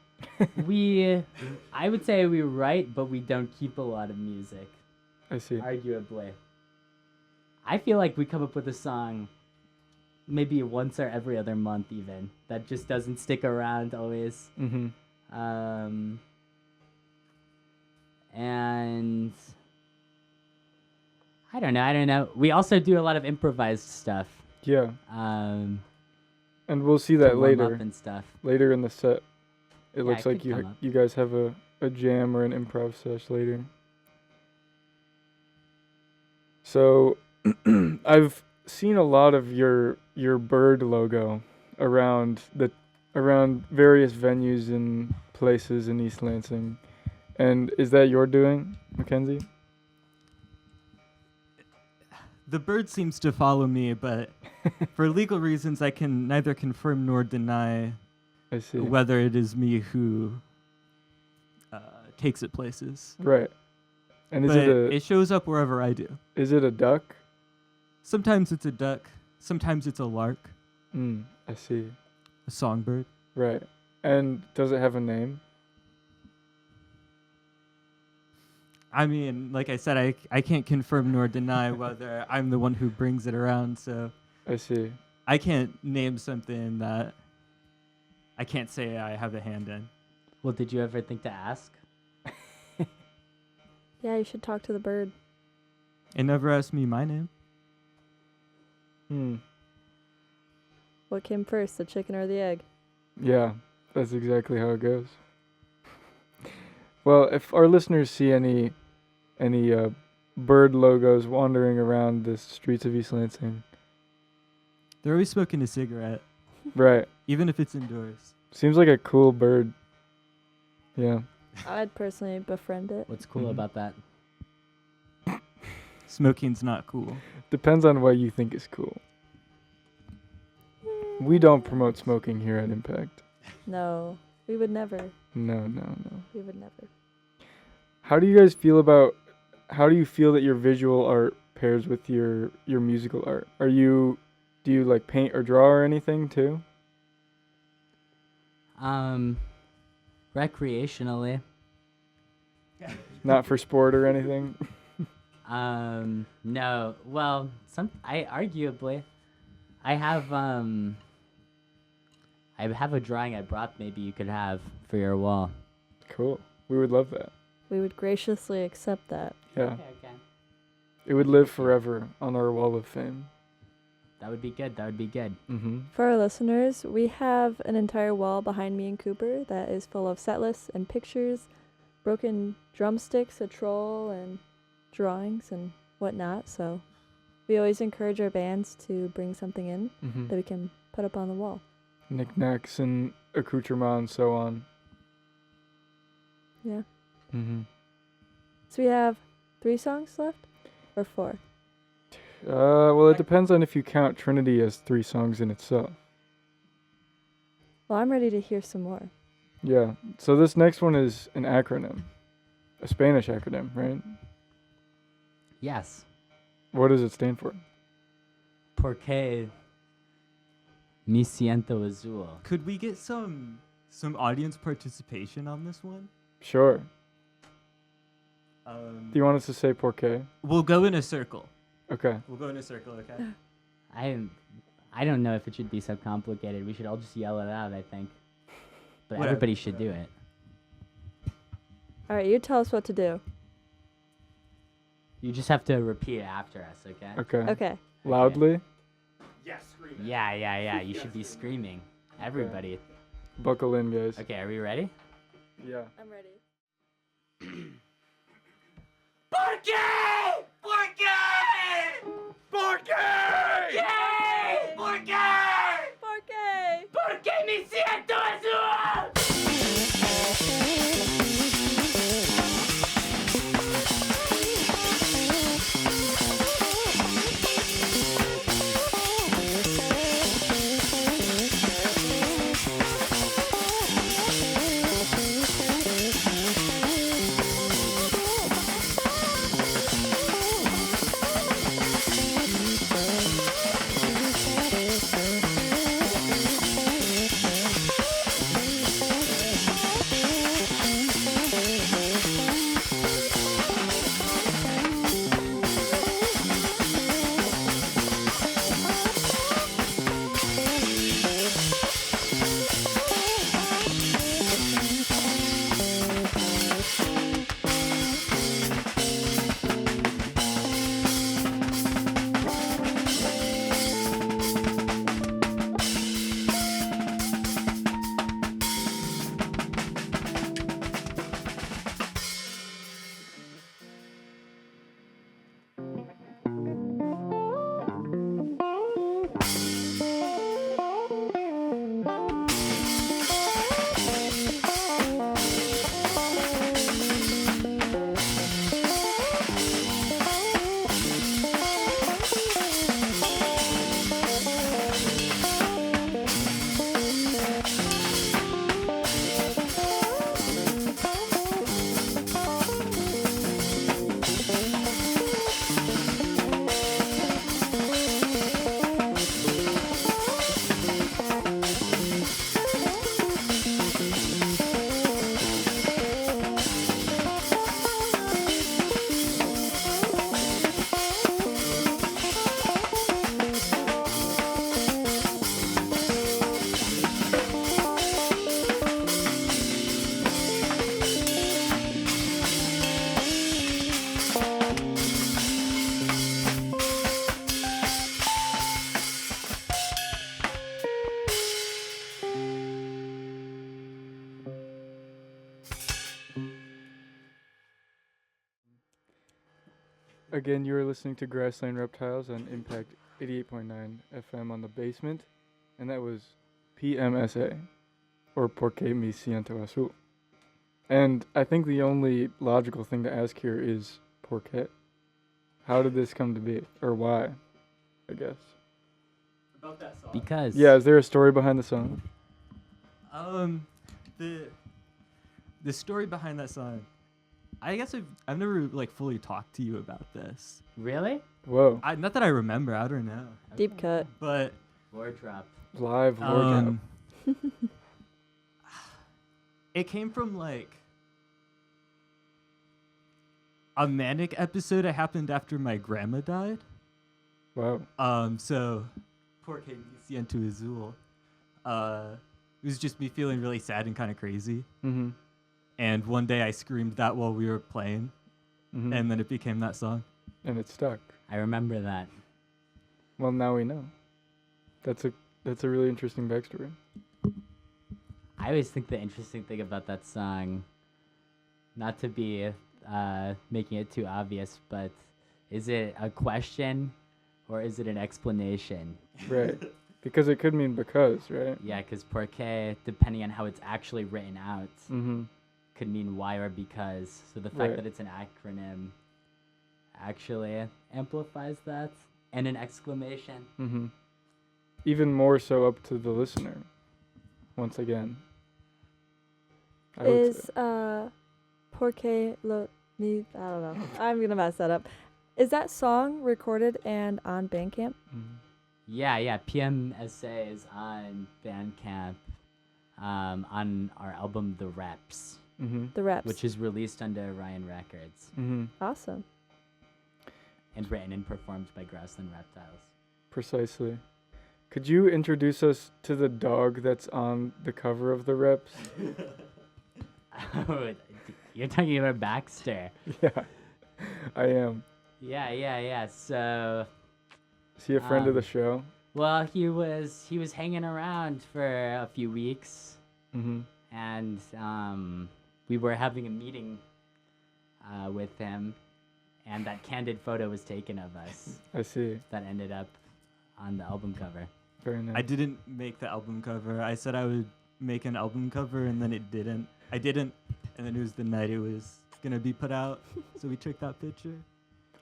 I would say we write, but we don't keep a lot of music, I see. arguably. I feel like we come up with a song maybe once or every other month even. That just doesn't stick around always. Mm-hmm. And I don't know. We also do a lot of improvised stuff. Yeah, Um, and we'll see to that warm later. up and stuff. Later in the set, it Yeah, looks it like could come up. you guys have a jam or an improv sesh later. So, I've seen a lot of your bird logo around various venues and places in East Lansing. And is that your doing, Mackenzie? The bird seems to follow me, but for legal reasons, I can neither confirm nor deny I see. whether it is me who takes it places. Right. And is But it it shows up wherever I do. a duck? Sometimes it's a duck. Sometimes it's a lark, I see. a songbird. Right. And does it have a name? I mean, like I said, I can't confirm nor deny whether I'm the one who brings it around, so I see. I can't name something that I can't say I have a hand in. Well, did you ever think to ask? Yeah, you should talk to the bird. It never asked me my name. What came first, the chicken or the egg? Yeah, that's exactly how it goes. Well, if our listeners see any bird logos wandering around the streets of East Lansing, They're always smoking a cigarette, right? even if it's indoors. Seems like a cool bird. Yeah. I'd personally befriend it. What's cool Mhm. about that? Smoking's not cool. Depends on what you think is cool. We don't promote smoking here at Impact. No, we would never. No. We would never. How do you feel that your visual art pairs with your musical art? Do you like paint or draw or anything too? Recreationally. Not for sport or anything? No. Well, I have a drawing I brought maybe you could have for your wall. Cool. We would love that. We would graciously accept that. Yeah. Okay. It would live forever on our wall of fame. That would be good. Mm-hmm. For our listeners, we have an entire wall behind me and Cooper that is full of set lists and pictures, broken drumsticks, a troll, and drawings and whatnot. So we always encourage our bands to bring something in Mm-hmm. that we can put up on the wall. Knickknacks and accoutrements and so on. Yeah. Mm-hmm. So we have 3 songs left or 4? Well, it depends on if you count Trinity as 3 songs in itself. Well, I'm ready to hear some more. Yeah. So this next one is an acronym. A Spanish acronym, right? Yes. What does it stand for? Porque me siento azul. Could we get some audience participation on this one? Sure. Do you want us to say por qué? We'll go in a circle. Okay. We'll go in a circle, okay? I don't know if it should be so complicated. We should all just yell it out, I think. But Whatever. everybody should do it. All right, you tell us what to do. You just have to repeat it after us, okay? Okay. Okay. Loudly? Yes, scream. Yeah. You should be screaming. Everybody. Buckle in, guys. Okay, are we ready? Yeah. I'm ready. ¿Por qué? ¿Por qué? ¿Por qué? ¿Qué? ¿Por qué? ¿Por Again, you are listening to Grassland Reptiles on Impact 88.9 FM on the basement, and that was PMSA, or Porque Me Siento Azul. And I think the only logical thing to ask here is Porque. How did this come to be, or why? I guess. About that song. Because Yeah, is there a story behind the song? The story behind that song, I guess I've never like fully talked to you about this. really Whoa, Not that I remember. I don't know. Deep cut. But floor drop. live workout. it came from like a manic episode that happened after my grandma died. Wow. So Porque Me Siento Azul. It was just me feeling really sad and kind of crazy. Mm-hmm. And one day I screamed that while we were playing, Mm-hmm. and then it became that song. And it stuck. I remember that. Well, now we know. That's a really interesting backstory. I always think the interesting thing about that song, not to be making it too obvious, but is it a question or is it an explanation? Right. Because it could mean because, right? Yeah, because porque, depending on how it's actually written out, Mm-hmm. could mean why or because. So the fact Right. that it's an acronym actually amplifies that. And an exclamation. Mm-hmm. Even more so up to the listener. Once again. I would Is say. Porque Lo Me? I don't know. I'm gonna mess that up. Is that song recorded and on Bandcamp? Mhm. Yeah, PMSA is on Bandcamp on our album The Reps, Mm-hmm. The reps. which is released under Ryan Records Mm-hmm. awesome. and written and performed by Grassland Reptiles. Precisely. Could you introduce us to the dog that's on the cover of the reps? Oh, you're talking about Baxter. Yeah, I am. Yeah. So, Is he a friend of the Um, show? well, he was hanging around for a few weeks, Mm-hmm. and we were having a meeting with him, and that candid photo was taken of us I see. that ended up on the album cover. Very nice. I didn't make the album cover. I said I would make an album cover, and then it didn't. I didn't, and then it was the night it was gonna be put out, so we took that picture.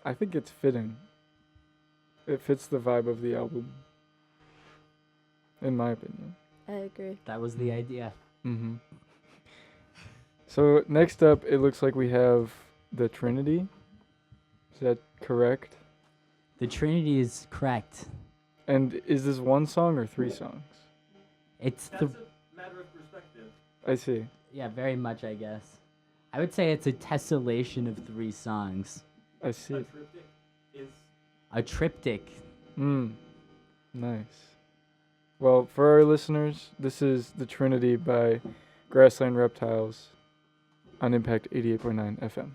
I think it's fitting. It fits the vibe of the album. In my opinion. I agree. That was the idea. Mm-hmm. So next up, it looks like we have the Trinity. Is that correct? The Trinity is correct. And is this one song or three songs? It's the a matter of perspective. I see. yeah, very much, I guess. I would say it's a tessellation of 3 songs. I see. triptych is A triptych. Nice. Well, for our listeners, this is The Trinity by Grassland Reptiles on Impact 88.9 FM.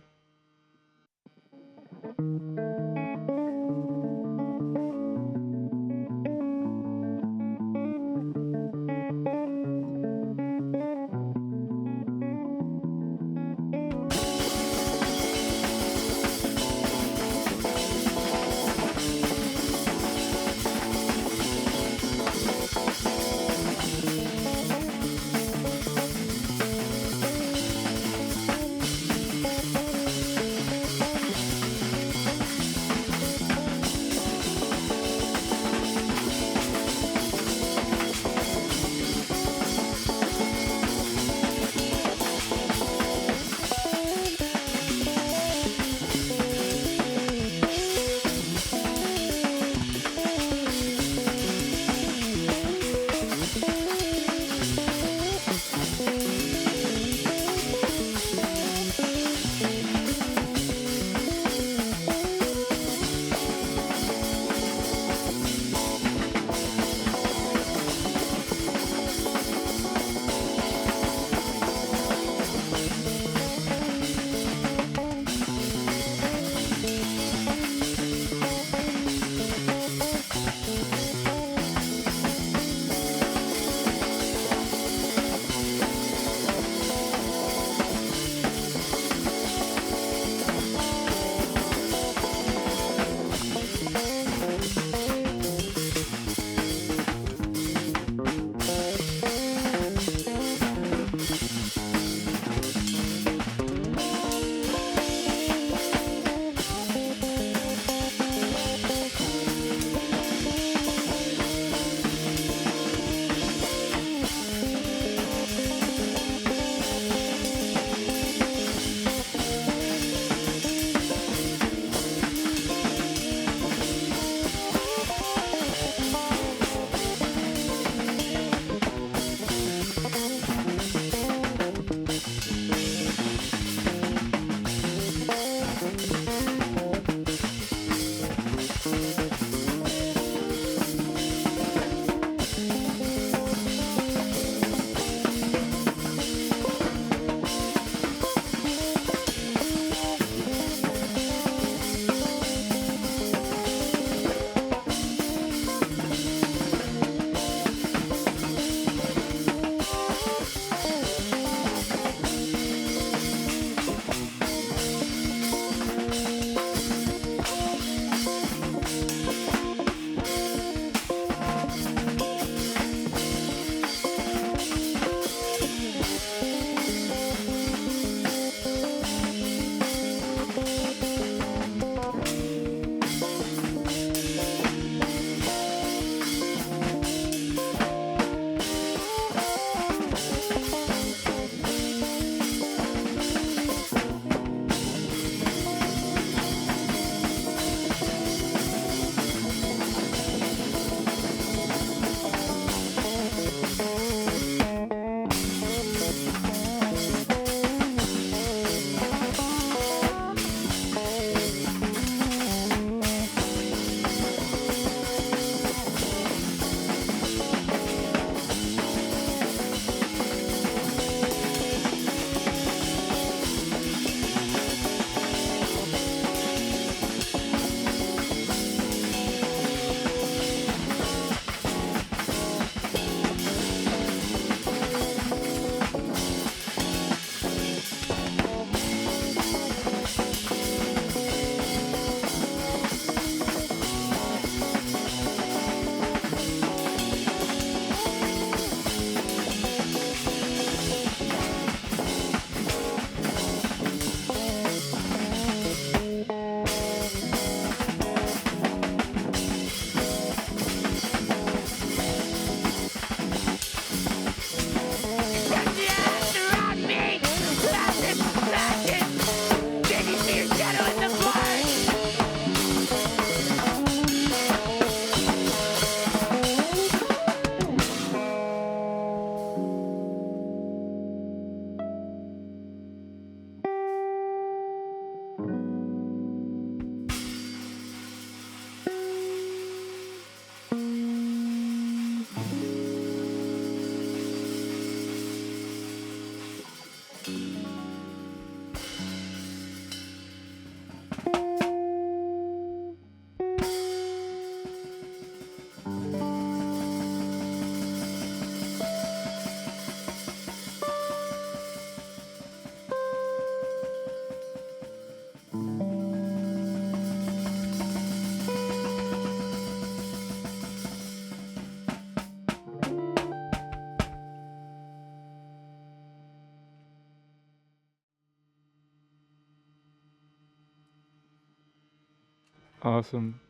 Awesome.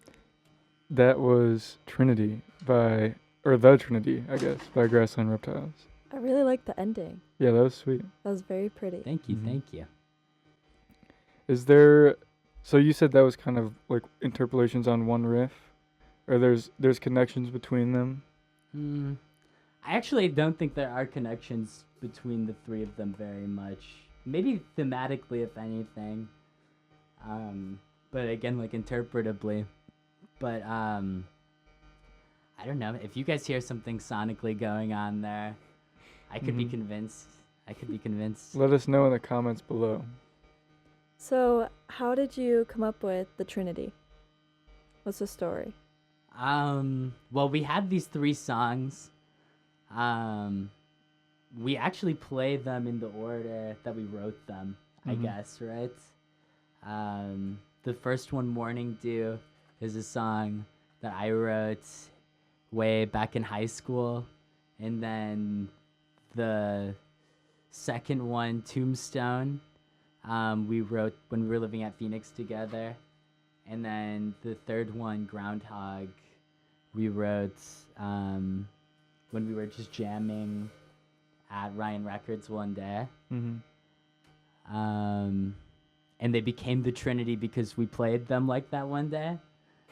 That was Trinity The Trinity, I guess, by Grassland Reptiles. I really like the ending. Yeah, that was sweet. That was very pretty. Thank you, Mhm. thank you. Is there, so you said that was kind of like interpolations on one riff? Or there's connections between them? I actually don't think there are connections between the three of them very much. Maybe thematically, if anything. But again, like interpretably. But I don't know. If you guys hear something sonically going on there, I could be Mhm. convinced. I could be convinced. Let us know in the comments below. So, how did you come up with the Trinity? What's the story? Well, we had these 3 songs. We actually played them in the order that we wrote them, I Mhm. guess, right? The first one, Morning Dew, is a song that I wrote way back in high school. And then the second one, Tombstone, we wrote when we were living at Phoenix together. And then the third one, Groundhog, we wrote when we were just jamming at Ryan Records one day. Mm-hmm. And they became the Trinity because we played them like that one day.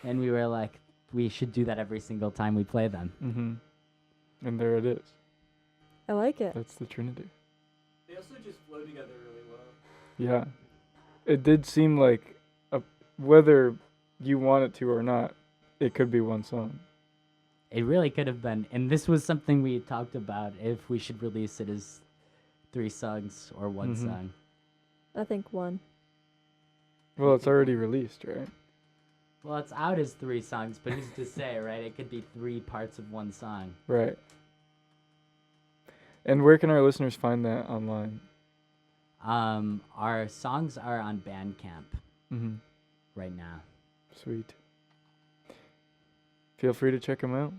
And we were like, we should do that every single time we play them. Mm-hmm. And there it is. I like it. That's the Trinity. They also just flow together really well. Yeah. It did seem like, whether you want it to or not, it could be one song. It really could have been. And this was something we talked about, if we should release it as 3 songs or one Mhm. song. I think one. Well, it's already released, right? Well, it's out as 3 songs, but who's to say, right? It could be 3 parts of one song. Right. And where can our listeners find that online? Our songs are on Bandcamp Mm-hmm. right now. Sweet. Feel free to check them out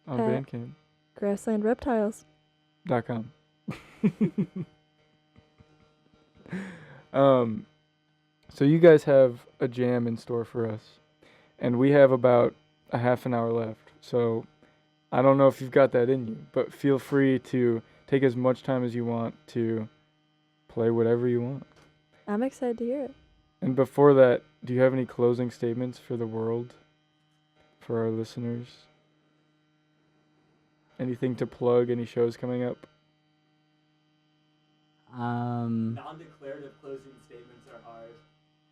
on Bandcamp.com. Grassland Reptiles. So you guys have a jam in store for us, and we have about a half an hour left. So I don't know if you've got that in you, but feel free to take as much time as you want to play whatever you want. I'm excited to hear it. And before that, do you have any closing statements for the world, for our listeners? Anything to plug? Any shows coming up? Non-declarative closing statements are hard.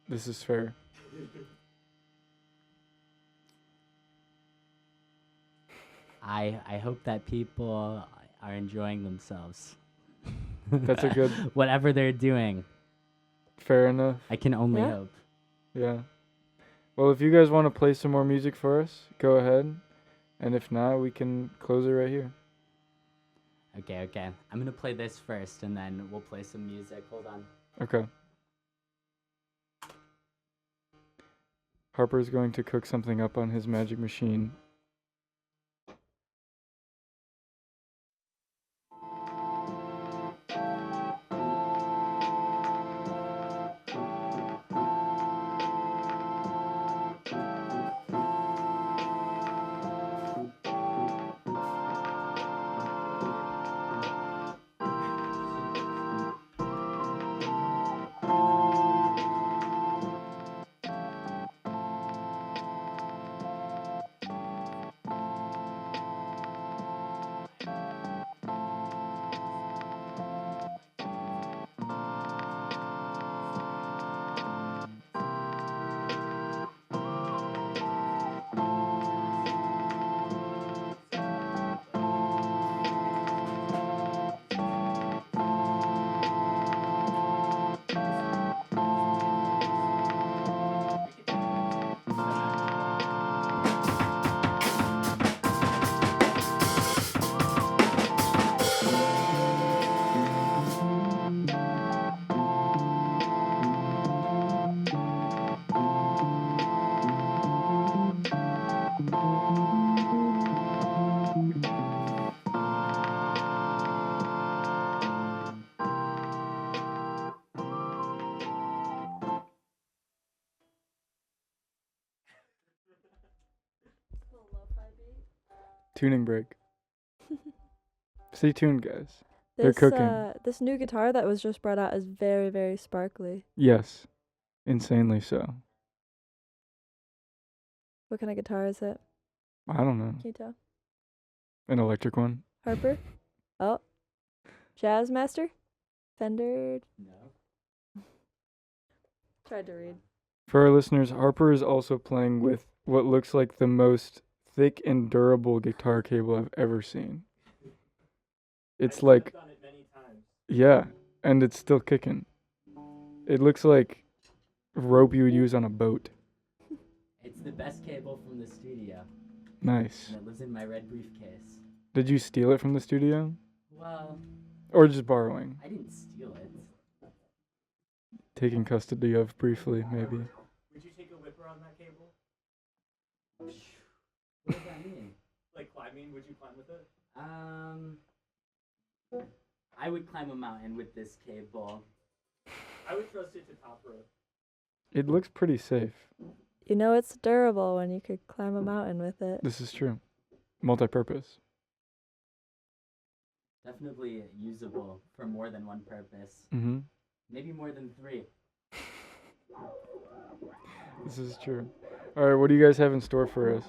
This is fair. I hope that people are enjoying themselves. That's a good, Whatever they're doing, fair enough. I can only Yeah. hope. Yeah. Well, if you guys want to play some more music for us, go ahead. And if not, we can close it right here. Okay. I'm gonna play this first, and then we'll play some music. Hold on. Okay. Harper's going to cook something up on his magic machine. tuning break. Stay tuned, guys. They're cooking. This new guitar that was just brought out is very, very sparkly. Yes, insanely so. What kind of guitar is it? I don't know. Can you tell? An electric one. Harper? Oh. Jazz Master? Fender? No. Tried to read. For our listeners, Harper is also playing with what looks like the most thick and durable guitar cable I've ever seen. It's like, I've done it many times. yeah, and it's still kicking. It looks like rope you would use on a boat. It's the best cable from the studio. Nice. And it lives in my red briefcase. Did you steal it from the studio? Well, Or just borrowing? I didn't steal it. Taking custody of briefly, maybe. Would you take a whipper on that cable? What does that mean? Like climbing, would you climb with it? I would climb a mountain with this cable. I would trust it to top rope. It looks pretty safe. You know it's durable when you could climb a mountain with it. This is true. Multi-purpose. Definitely usable for more than one purpose. Mm-hmm. Maybe more than 3. This is true. All right, what do you guys have in store for us?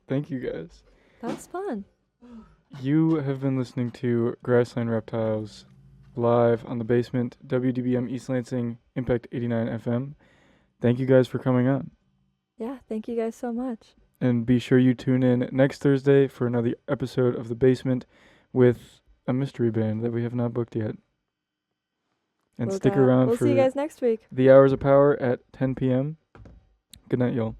Thank you guys. That was fun. You have been listening to Grassland Reptiles live on the basement, WDBM East Lansing, Impact 89 FM. Thank you guys for coming on. Yeah, thank you guys so much. And be sure you tune in next Thursday for another episode of The Basement with a mystery band that we have not booked yet. And stick around We'll for see you guys next week. the Hours of Power at 10 p.m. Good night, y'all.